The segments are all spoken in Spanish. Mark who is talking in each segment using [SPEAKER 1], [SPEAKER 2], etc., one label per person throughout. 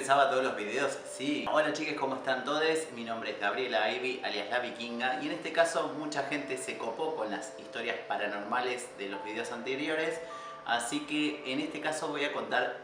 [SPEAKER 1] empezaba todos los videos, sí. Hola chicas, ¿cómo están todos? Mi nombre es Gabriela Ivy, alias La Vikinga, y en este caso mucha gente se copó con las historias paranormales de los videos anteriores, así que en este caso voy a contar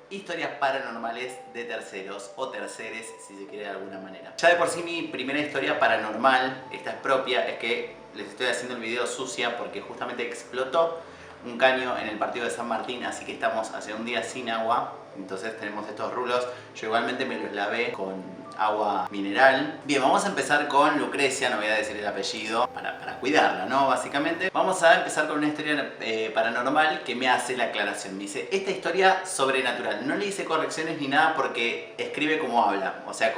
[SPEAKER 1] historias paranormales de terceros o terceres, si se quiere de alguna manera. Ya de por sí mi primera historia paranormal, esta es propia, es que les estoy haciendo el video sucia porque justamente explotó un caño en el partido de San Martín, así que estamos hace un día sin agua, entonces tenemos estos rulos. Yo igualmente me los lavé con agua mineral. Bien, vamos a empezar con Lucrecia, no voy a decir el apellido para cuidarla, ¿no? Básicamente vamos a empezar con una historia paranormal que me hace la aclaración. Me dice, esta historia sobrenatural. No le hice correcciones ni nada porque escribe como habla, o sea,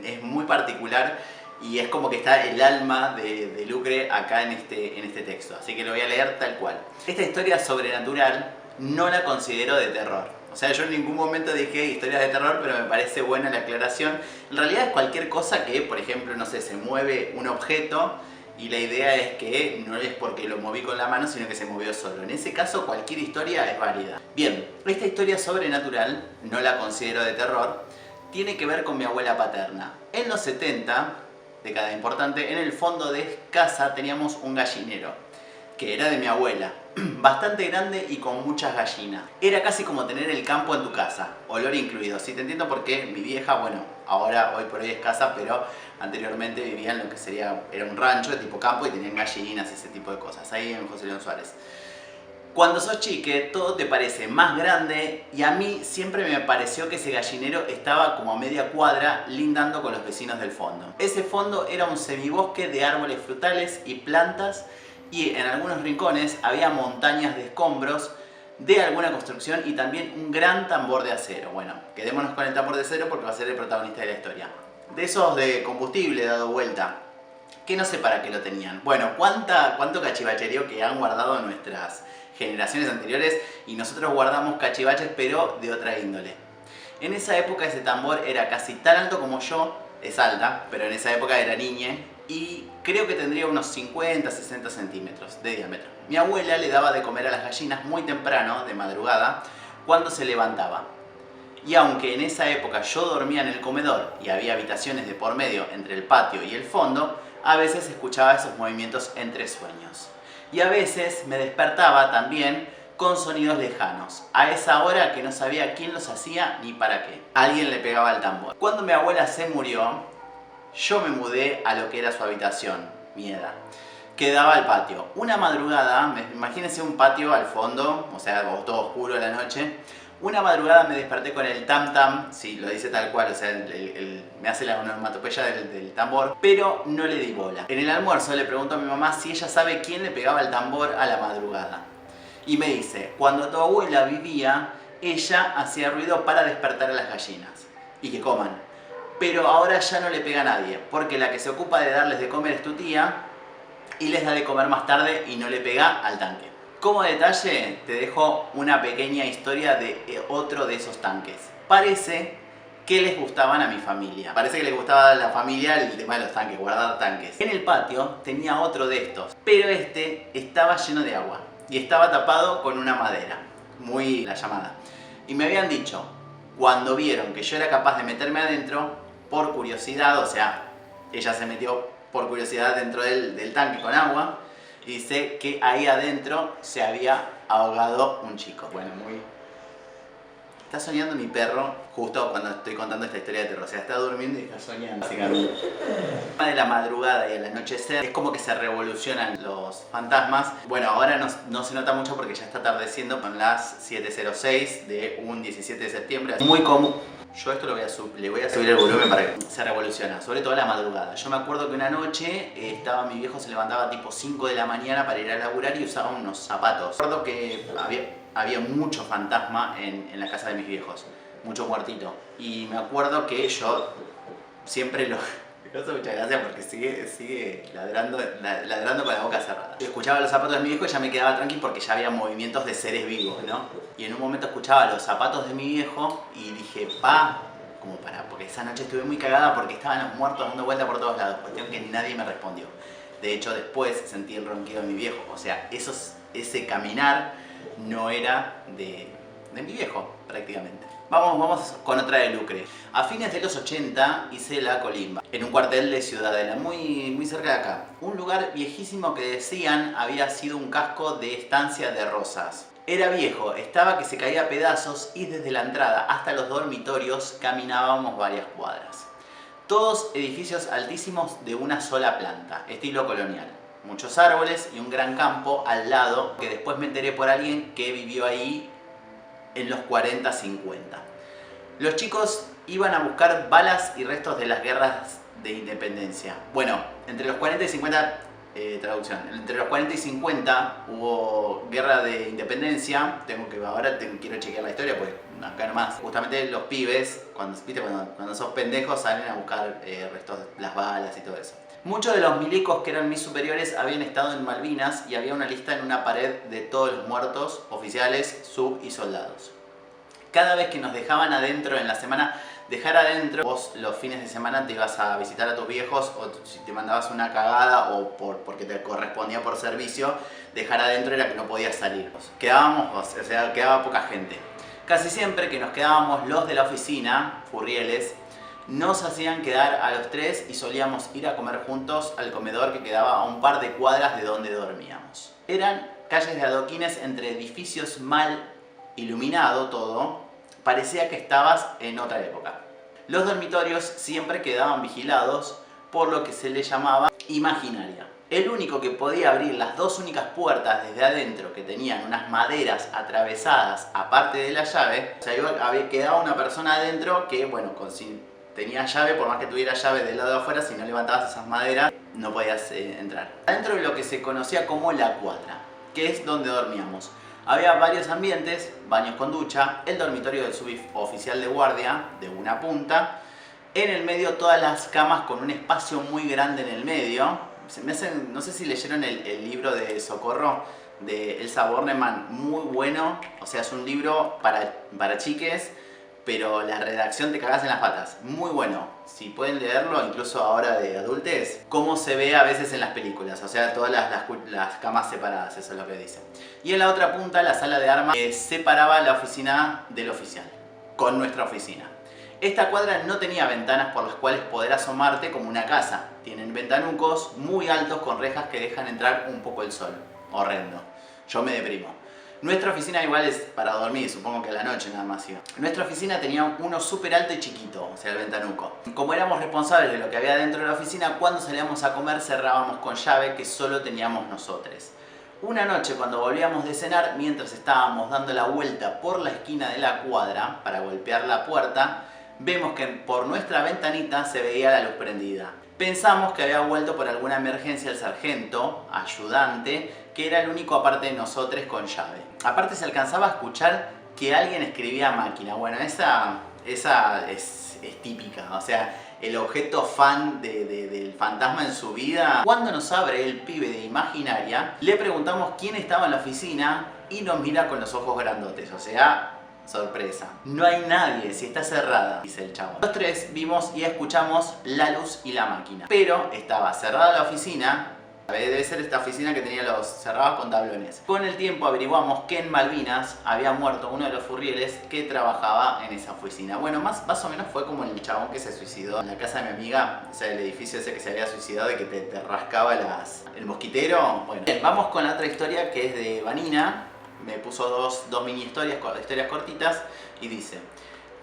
[SPEAKER 1] es muy particular. Y es como que está el alma de Lucre acá en este texto. Así que lo voy a leer tal cual. Esta historia sobrenatural no la considero de terror. O sea, yo en ningún momento dije historias de terror, pero me parece buena la aclaración. En realidad es cualquier cosa que, por ejemplo, no sé, se mueve un objeto y la idea es que no es porque lo moví con la mano, sino que se movió solo. En ese caso, cualquier historia es válida. Bien, esta historia sobrenatural, no la considero de terror, tiene que ver con mi abuela paterna. En los 70... década importante, en el fondo de casa teníamos un gallinero, que era de mi abuela, bastante grande y con muchas gallinas. Era casi como tener el campo en tu casa, olor incluido. Sí, te entiendo porque mi vieja, bueno, ahora hoy por hoy es casa, pero anteriormente vivía en lo que era un rancho de tipo campo y tenían gallinas y ese tipo de cosas, ahí en José León Suárez. Cuando sos chique, todo te parece más grande y a mí siempre me pareció que ese gallinero estaba como a media cuadra lindando con los vecinos del fondo. Ese fondo era un semibosque de árboles frutales y plantas y en algunos rincones había montañas de escombros de alguna construcción y también un gran tambor de acero. Bueno, quedémonos con el tambor de acero porque va a ser el protagonista de la historia. De esos de combustible dado vuelta, que no sé para qué lo tenían. Bueno, cuánto cachivacherío que han guardado nuestras generaciones anteriores y nosotros guardamos cachivaches pero de otra índole. En esa época ese tambor era casi tan alto como yo, es alta, pero en esa época era niña y creo que tendría unos 50-60 centímetros de diámetro. Mi abuela le daba de comer a las gallinas muy temprano, de madrugada, cuando se levantaba. Y aunque en esa época yo dormía en el comedor y había habitaciones de por medio entre el patio y el fondo, a veces escuchaba esos movimientos entre sueños. Y a veces me despertaba también con sonidos lejanos, a esa hora que no sabía quién los hacía ni para qué. Alguien le pegaba al tambor. Cuando mi abuela se murió, yo me mudé a lo que era su habitación, mi edad, que daba al patio. Una madrugada, imagínense un patio al fondo, o sea, todo oscuro a la noche. Una madrugada me desperté con el tam tam, sí, lo dice tal cual, o sea, me hace la onomatopeya del tambor, pero no le di bola. En el almuerzo le pregunto a mi mamá si ella sabe quién le pegaba el tambor a la madrugada. Y me dice, cuando tu abuela vivía, ella hacía ruido para despertar a las gallinas y que coman. Pero ahora ya no le pega a nadie, porque la que se ocupa de darles de comer es tu tía y les da de comer más tarde y no le pega al tanque. Como detalle, te dejo una pequeña historia de otro de esos tanques. Parece que les gustaban a mi familia. Parece que les gustaba a la familia el tema de los tanques, guardar tanques. En el patio tenía otro de estos, pero este estaba lleno de agua y estaba tapado con una madera, muy la llamada. Y me habían dicho, cuando vieron que yo era capaz de meterme adentro, por curiosidad, o sea, ella se metió por curiosidad dentro del tanque con agua, y dice que ahí adentro se había ahogado un chico. Bueno, está soñando mi perro justo cuando estoy contando esta historia de terror. O sea, está durmiendo y está soñando, básicamente. De la madrugada y al anochecer es como que se revolucionan los fantasmas. Bueno, ahora no se nota mucho porque ya está atardeciendo, son las 7:06 de un 17 de septiembre. Muy común. Yo esto le voy a subir el volumen para que se revoluciona, sobre todo a la madrugada. Yo me acuerdo que una noche mi viejo se levantaba tipo 5 de la mañana para ir a laburar y usaba unos zapatos. Recuerdo que había mucho fantasma en la casa de mis viejos, mucho muertito. Y me acuerdo que yo siempre lo... Me causa mucha gracia porque sigue ladrando con la boca cerrada. Yo escuchaba los zapatos de mi viejo y ya me quedaba tranquilo porque ya había movimientos de seres vivos, ¿no? Y en un momento escuchaba los zapatos de mi viejo y dije, porque esa noche estuve muy cagada porque estaban los muertos dando vuelta por todos lados, cuestión que nadie me respondió. De hecho, después sentí el ronquido de mi viejo, o sea, ese caminar no era de mi viejo, prácticamente. Vamos con otra de Lucre. A fines de los 80 hice La Colimba, en un cuartel de Ciudadela, muy cerca de acá. Un lugar viejísimo que decían había sido un casco de Estancia de Rosas. Era viejo, estaba que se caía a pedazos y desde la entrada hasta los dormitorios caminábamos varias cuadras. Todos edificios altísimos de una sola planta, estilo colonial. Muchos árboles y un gran campo al lado, que después me enteré por alguien que vivió ahí en los 40-50. Los chicos iban a buscar balas y restos de las guerras de independencia. Bueno, entre los 40 y 50, entre los 40 y 50 hubo guerra de independencia. Quiero chequear la historia, pues acá nomás. Justamente los pibes, cuando sos pendejos, salen a buscar restos de las balas y todo eso. Muchos de los milicos que eran mis superiores habían estado en Malvinas y había una lista en una pared de todos los muertos, oficiales, sub y soldados. Cada vez que nos dejaban adentro en la semana, dejar adentro, vos los fines de semana te ibas a visitar a tus viejos, o si te mandabas una cagada o porque te correspondía por servicio, dejar adentro era que no podías salir. Quedaba poca gente. Casi siempre que nos quedábamos los de la oficina, furrieles, nos hacían quedar a los tres y solíamos ir a comer juntos al comedor que quedaba a un par de cuadras de donde dormíamos. Eran calles de adoquines entre edificios mal iluminado todo, parecía que estabas en otra época. Los dormitorios siempre quedaban vigilados por lo que se le llamaba imaginaria. El único que podía abrir las dos únicas puertas desde adentro, que tenían unas maderas atravesadas aparte de la llave, o sea, quedaba una persona adentro que, bueno, tenía llave, por más que tuviera llave del lado de afuera, si no levantabas esas maderas no podías entrar. Adentro de lo que se conocía como la cuadra, que es donde dormíamos. Había varios ambientes, baños con ducha, el dormitorio del suboficial de guardia de una punta, en el medio todas las camas con un espacio muy grande en el medio. No sé si leyeron el libro de Socorro de Elsa Bornemann, muy bueno, o sea, es un libro para chiques, pero la redacción te cagás en las patas, muy bueno. Si pueden leerlo, incluso ahora de adultez, cómo se ve a veces en las películas, o sea, todas las camas separadas, eso es lo que dice. Y en la otra punta, la sala de armas, separaba la oficina del oficial, con nuestra oficina. Esta cuadra no tenía ventanas por las cuales poder asomarte como una casa. Tienen ventanucos muy altos con rejas que dejan entrar un poco el sol. Horrendo. Yo me deprimo. Nuestra oficina igual es para dormir, supongo que a la noche nada más iba. Nuestra oficina tenía uno súper alto y chiquito, o sea, el ventanuco. Como éramos responsables de lo que había dentro de la oficina, cuando salíamos a comer cerrábamos con llave que solo teníamos nosotros. Una noche cuando volvíamos de cenar, mientras estábamos dando la vuelta por la esquina de la cuadra para golpear la puerta, vemos que por nuestra ventanita se veía la luz prendida. Pensamos que había vuelto por alguna emergencia el sargento, ayudante, que era el único aparte de nosotros con llave. Aparte se alcanzaba a escuchar que alguien escribía a máquina. Bueno, esa es típica, o sea, el objeto fan del fantasma en su vida. Cuando nos abre el pibe de imaginaria, le preguntamos quién estaba en la oficina y nos mira con los ojos grandotes, o sea, sorpresa. No hay nadie, si está cerrada, dice el chavo. Los tres vimos y escuchamos la luz y la máquina. Pero estaba cerrada la oficina. Debe ser esta oficina que tenía los cerrados con tablones. Con el tiempo averiguamos que en Malvinas había muerto uno de los furrieles que trabajaba en esa oficina. Bueno, más o menos fue como el chabón que se suicidó en la casa de mi amiga. O sea, el edificio ese que se había suicidado de que te rascaba el mosquitero. Bueno, bien, vamos con la otra historia que es de Vanina. Me puso dos mini historias cortitas y dice: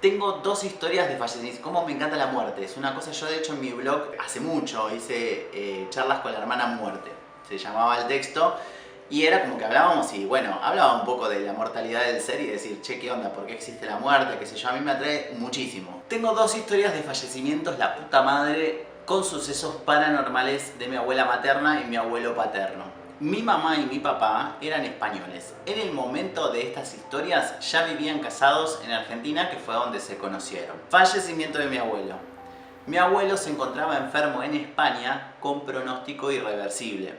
[SPEAKER 1] tengo dos historias de fallecimientos. Cómo me encanta la muerte. Es una cosa, yo de hecho en mi blog hace mucho hice charlas con la hermana muerte. Se llamaba el texto y era como que hablábamos y bueno, hablaba un poco de la mortalidad del ser y decir, che, ¿qué onda? ¿Por qué existe la muerte? Qué sé yo, a mí me atrae muchísimo. Tengo dos historias de fallecimientos, la puta madre, con sucesos paranormales de mi abuela materna y mi abuelo paterno. Mi mamá y mi papá eran españoles. En el momento de estas historias ya vivían casados en Argentina, que fue donde se conocieron. Fallecimiento de mi abuelo. Mi abuelo se encontraba enfermo en España con pronóstico irreversible.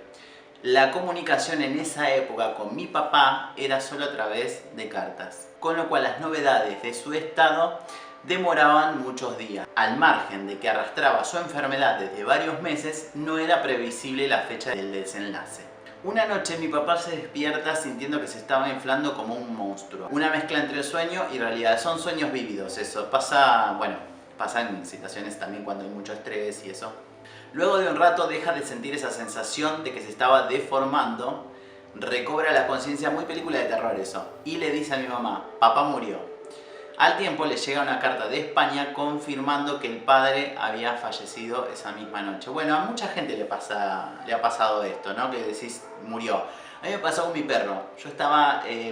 [SPEAKER 1] La comunicación en esa época con mi papá era solo a través de cartas, con lo cual las novedades de su estado demoraban muchos días. Al margen de que arrastraba su enfermedad desde varios meses, no era previsible la fecha del desenlace. Una noche mi papá se despierta sintiendo que se estaba inflando como un monstruo. Una mezcla entre el sueño y realidad. Son sueños vívidos, eso. Pasa en situaciones también cuando hay mucho estrés y eso. Luego de un rato deja de sentir esa sensación de que se estaba deformando. Recobra la conciencia, muy película de terror eso. Y le dice a mi mamá, papá murió. Al tiempo le llega una carta de España confirmando que el padre había fallecido esa misma noche. Bueno, a mucha gente le ha pasado esto, ¿no? Que decís, murió. A mí me pasó con mi perro.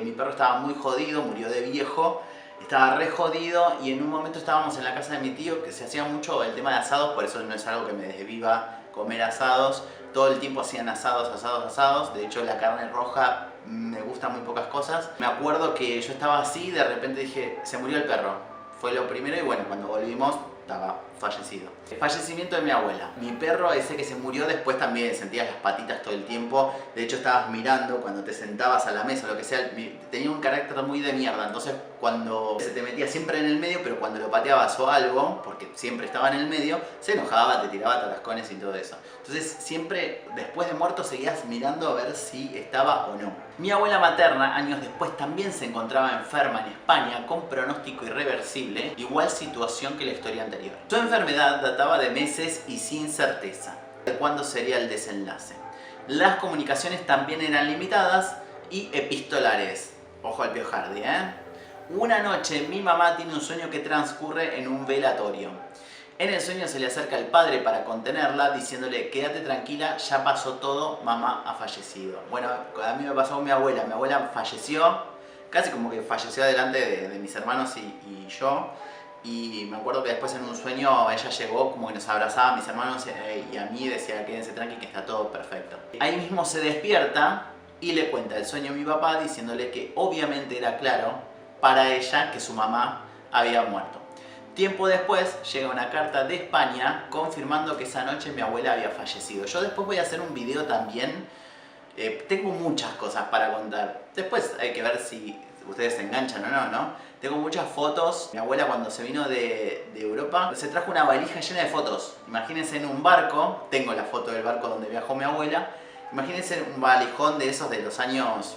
[SPEAKER 1] Mi perro estaba muy jodido, murió de viejo, estaba re jodido y en un momento estábamos en la casa de mi tío que se hacía mucho el tema de asados, por eso no es algo que me desviva comer asados. Todo el tiempo hacían asados. De hecho, la carne roja me gusta muy pocas cosas. Me acuerdo que yo estaba así y de repente dije, se murió el perro. Fue lo primero y bueno, cuando volvimos estaba fallecido. El fallecimiento de mi abuela. Mi perro, ese que se murió, después también sentías las patitas todo el tiempo. De hecho, estabas mirando cuando te sentabas a la mesa, lo que sea. Tenía un carácter muy de mierda. Entonces, cuando se te metía siempre en el medio, pero cuando lo pateabas o algo, porque siempre estaba en el medio, se enojaba, te tiraba tarascones y todo eso. Entonces, siempre después de muerto seguías mirando a ver si estaba o no. Mi abuela materna, años después, también se encontraba enferma en España con pronóstico irreversible, igual situación que la historia anterior. Su enfermedad databa de meses y sin certeza de cuándo sería el desenlace. Las comunicaciones también eran limitadas y epistolares. Ojo al Pío Hardy, ¿eh? Una noche mi mamá tiene un sueño que transcurre en un velatorio. En el sueño se le acerca el padre para contenerla, diciéndole, quédate tranquila, ya pasó todo, mamá ha fallecido. Bueno, a mí me pasó con mi abuela. Mi abuela falleció, casi como que falleció delante de mis hermanos y yo. Y me acuerdo que después en un sueño ella llegó, como que nos abrazaba a mis hermanos y a mí, decía, quédense tranqui que está todo perfecto. Ahí mismo se despierta y le cuenta el sueño a mi papá, diciéndole que obviamente era claro para ella que su mamá había muerto. Tiempo después llega una carta de España confirmando que esa noche mi abuela había fallecido. Yo después voy a hacer un video también. Tengo muchas cosas para contar. Después hay que ver si ustedes se enganchan o no, ¿no? Tengo muchas fotos. Mi abuela cuando se vino de Europa se trajo una valija llena de fotos. Imagínense en un barco. Tengo la foto del barco donde viajó mi abuela. Imagínense un valijón de esos de los años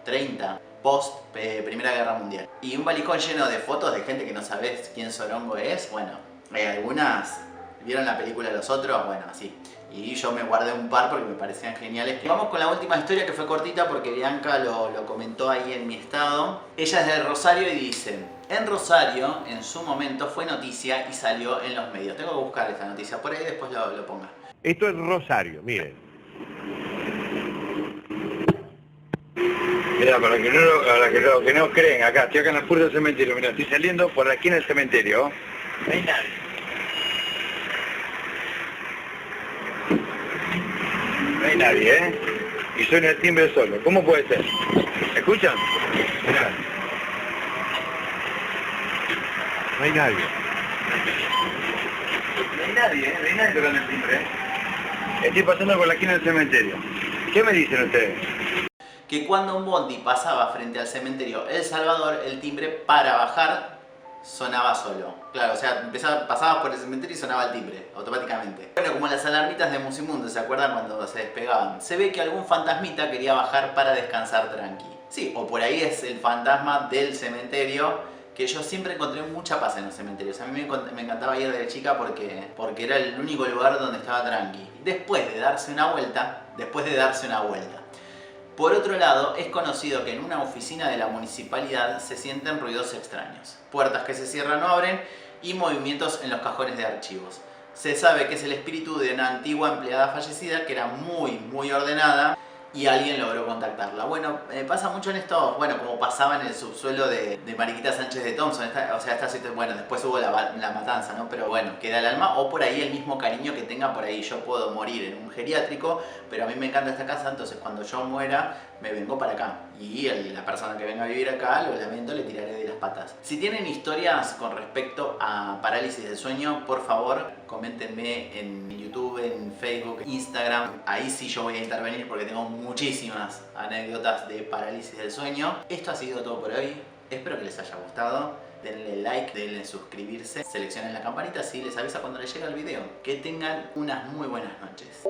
[SPEAKER 1] 30. Post Primera Guerra Mundial. Y un valijón lleno de fotos de gente que no sabes quién Sorongo es. Bueno, algunas vieron la película Los Otros, bueno, así. Y yo me guardé un par porque me parecían geniales. Vamos con la última historia que fue cortita porque Bianca lo comentó ahí en mi estado. Ella es de Rosario y dice, en Rosario en su momento fue noticia y salió en los medios. Tengo que buscar esta noticia por ahí, después lo ponga.
[SPEAKER 2] Esto es Rosario, miren.
[SPEAKER 3] Mira, para que no creen, acá, estoy acá en la puerta del cementerio, mira, estoy saliendo por aquí en el cementerio. No hay nadie. No hay nadie, ¿eh? Y suena el timbre solo. ¿Cómo puede ser? ¿Escuchan? Mirá.
[SPEAKER 2] No hay nadie.
[SPEAKER 3] No hay nadie, ¿eh? No hay nadie tocando el timbre, ¿eh? Estoy pasando por la esquina del cementerio. ¿Qué me dicen ustedes?
[SPEAKER 1] Que cuando un bondi pasaba frente al cementerio El Salvador, el timbre para bajar sonaba solo. Claro, o sea, pasabas por el cementerio y sonaba el timbre, automáticamente. Bueno, como las alarmitas de Musimundo, ¿se acuerdan cuando se despegaban? Se ve que algún fantasmita quería bajar para descansar tranqui. Sí, o por ahí es el fantasma del cementerio, que yo siempre encontré mucha paz en los cementerios. A mí me encantaba ir de chica porque era el único lugar donde estaba tranqui. Después de darse una vuelta. Por otro lado, es conocido que en una oficina de la municipalidad se sienten ruidos extraños. Puertas que se cierran o abren y movimientos en los cajones de archivos. Se sabe que es el espíritu de una antigua empleada fallecida que era muy ordenada y alguien logró contactarla. Bueno, pasa mucho en esto, bueno, como pasaba en el subsuelo de Mariquita Sánchez de Thompson, bueno, después hubo la matanza, ¿no? Pero bueno, queda el alma, o por ahí el mismo cariño que tenga por ahí. Yo puedo morir en un geriátrico, pero a mí me encanta esta casa, entonces cuando yo muera, me vengo para acá. Y la persona que venga a vivir acá, lo lamento, le tiraré de las patas. Si tienen historias con respecto a parálisis del sueño, por favor, coméntenme en YouTube, en Facebook, Instagram. Ahí sí yo voy a intervenir porque tengo muchísimas anécdotas de parálisis del sueño. Esto ha sido todo por hoy. Espero que les haya gustado. Denle like, denle suscribirse, seleccionen la campanita así les avisa cuando les llega el video. Que tengan unas muy buenas noches.